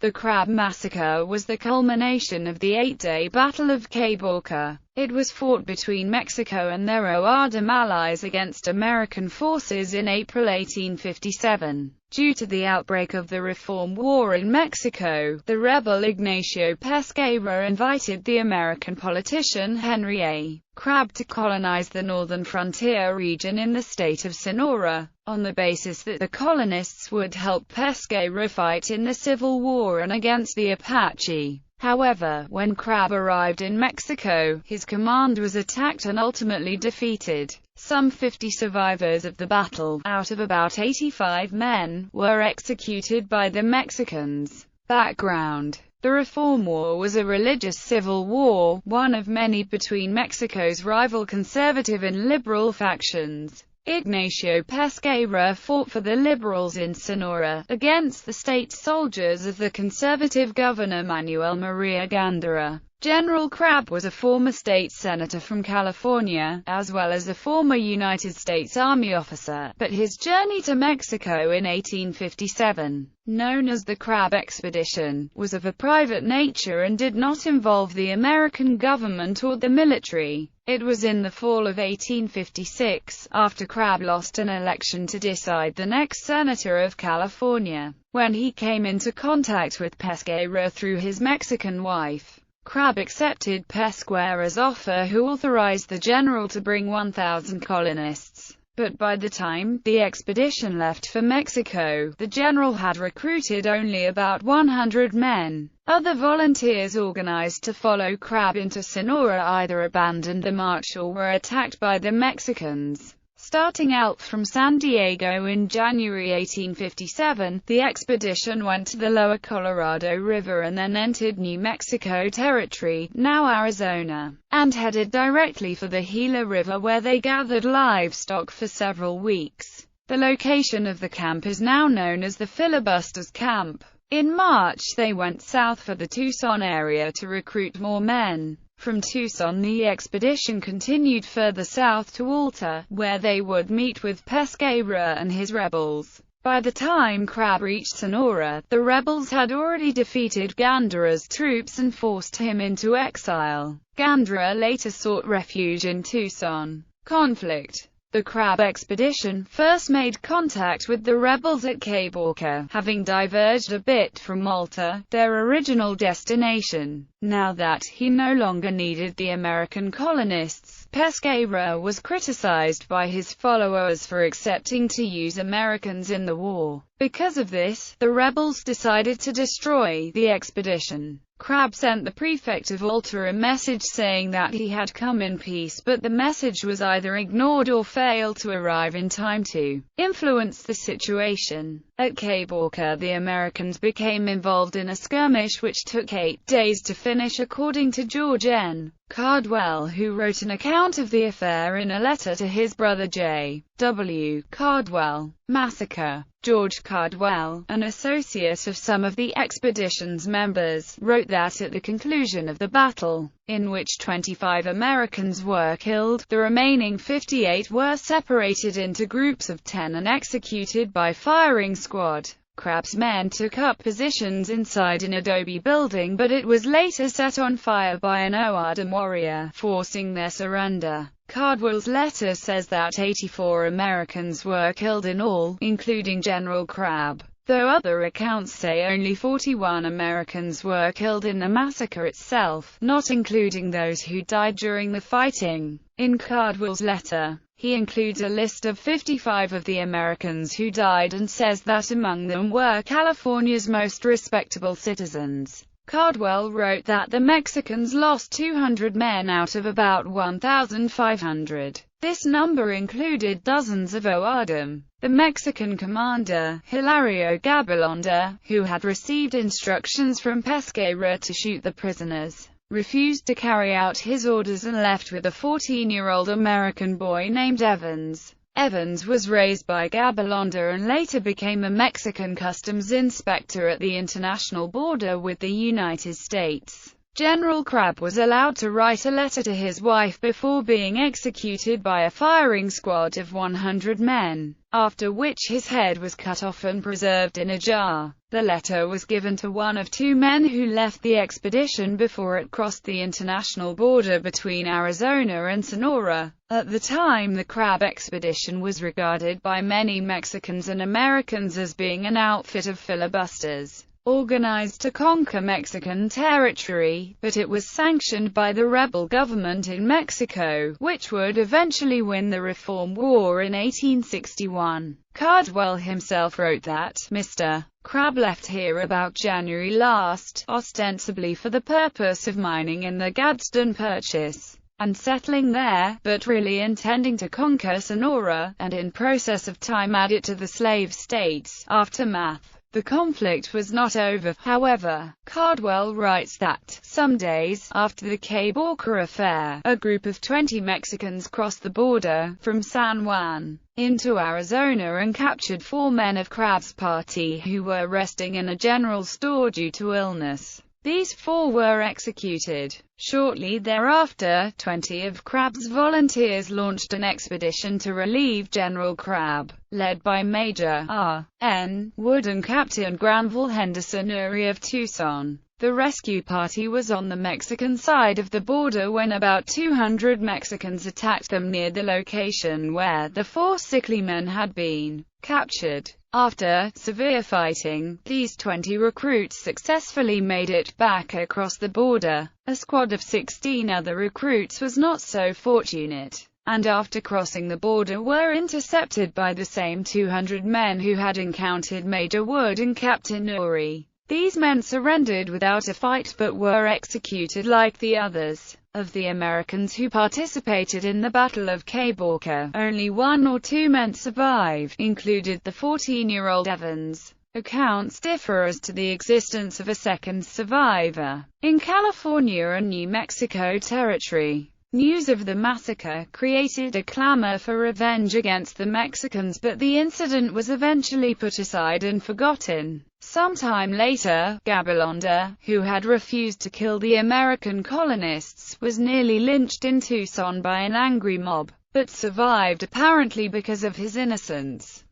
The Crabb massacre was the culmination of the 8-day Battle of Caborca. It was fought between Mexico and their OADM allies against American forces in April 1857. Due to the outbreak of the Reform War in Mexico, the rebel Ignacio Pesqueira invited the American politician Henry A. Crabb to colonize the northern frontier region in the state of Sonora, on the basis that the colonists would help Pesqueira fight in the Civil War and against the Apache. However, when Crabb arrived in Mexico, his command was attacked and ultimately defeated. Some 50 survivors of the battle, out of about 85 men, were executed by the Mexicans. Background: the Reform War was a religious civil war, one of many between Mexico's rival conservative and liberal factions. Ignacio Pesqueira fought for the liberals in Sonora, against the state soldiers of the conservative governor Manuel Maria Gándara. General Crabb was a former state senator from California, as well as a former United States Army officer, but his journey to Mexico in 1857, known as the Crabb Expedition, was of a private nature and did not involve the American government or the military. It was in the fall of 1856, after Crabb lost an election to decide the next senator of California, when he came into contact with Pesqueira through his Mexican wife. Crabb accepted Pesqueira's offer, who authorized the general to bring 1,000 colonists. But by the time the expedition left for Mexico, the general had recruited only about 100 men. Other volunteers organized to follow Crabb into Sonora either abandoned the march or were attacked by the Mexicans. Starting out from San Diego in January 1857, the expedition went to the lower Colorado River and then entered New Mexico Territory, now Arizona, and headed directly for the Gila River, where they gathered livestock for several weeks. The location of the camp is now known as the Filibusters Camp. In March they went south for the Tucson area to recruit more men. From Tucson the expedition continued further south to Alta, where they would meet with Pesqueira and his rebels. By the time Crabb reached Sonora, the rebels had already defeated Gándara's troops and forced him into exile. Gándara later sought refuge in Tucson. Conflict: the Crabb expedition first made contact with the rebels at Caborca, having diverged a bit from Alta, their original destination. Now that he no longer needed the American colonists, Pesqueira was criticized by his followers for accepting to use Americans in the war. Because of this, the rebels decided to destroy the expedition. Crabb sent the prefect of Alta a message saying that he had come in peace, but the message was either ignored or failed to arrive in time to influence the situation. At Caborca, the Americans became involved in a skirmish which took 8 days to finish, according to George N. Cardwell, who wrote an account of the affair in a letter to his brother J. W. Cardwell. Massacre: George Cardwell, an associate of some of the expedition's members, wrote that at the conclusion of the battle, in which 25 Americans were killed, the remaining 58 were separated into groups of 10 and executed by firing squad. Crabb's men took up positions inside an adobe building, but it was later set on fire by an OADM warrior, forcing their surrender. Cardwell's letter says that 84 Americans were killed in all, including General Crabb, though other accounts say only 41 Americans were killed in the massacre itself, not including those who died during the fighting. In Cardwell's letter, he includes a list of 55 of the Americans who died and says that among them were California's most respectable citizens. Cardwell wrote that the Mexicans lost 200 men out of about 1,500. This number included dozens of OADM. The Mexican commander, Hilario Gabilondo, who had received instructions from Pesqueira to shoot the prisoners, refused to carry out his orders and left with a 14-year-old American boy named Evans. Evans was raised by Gabilondo and later became a Mexican customs inspector at the international border with the United States. General Crabb was allowed to write a letter to his wife before being executed by a firing squad of 100 men, after which his head was cut off and preserved in a jar. The letter was given to one of two men who left the expedition before it crossed the international border between Arizona and Sonora. At the time, the Crabb expedition was regarded by many Mexicans and Americans as being an outfit of filibusters, organized to conquer Mexican territory, but it was sanctioned by the rebel government in Mexico, which would eventually win the Reform War in 1861. Cardwell himself wrote that Mr. Crabb left here about January last, ostensibly for the purpose of mining in the Gadsden Purchase and settling there, but really intending to conquer Sonora, and in process of time add it to the slave states. Aftermath. The conflict was not over, however. Cardwell writes that, some days after the Caborca affair, a group of 20 Mexicans crossed the border, from San Juan, into Arizona and captured 4 men of Crabb's party who were resting in a general store due to illness. These 4 were executed. Shortly thereafter, 20 of Crabb's volunteers launched an expedition to relieve General Crabb, led by Major R.N. Wood and Captain Granville Henderson Urey of Tucson. The rescue party was on the Mexican side of the border when about 200 Mexicans attacked them near the location where the 4 sickly men had been captured. After severe fighting, these 20 recruits successfully made it back across the border. A squad of 16 other recruits was not so fortunate, and after crossing the border were intercepted by the same 200 men who had encountered Major Wood and Captain Urey. These men surrendered without a fight but were executed like the others. Of the Americans who participated in the Battle of Caborca, only 1 or 2 men survived, included the 14-year-old Evans. Accounts differ as to the existence of a second survivor. In California and New Mexico Territory, news of the massacre created a clamor for revenge against the Mexicans, but the incident was eventually put aside and forgotten. Sometime later, Gabilondo, who had refused to kill the American colonists, was nearly lynched in Tucson by an angry mob, but survived apparently because of his innocence.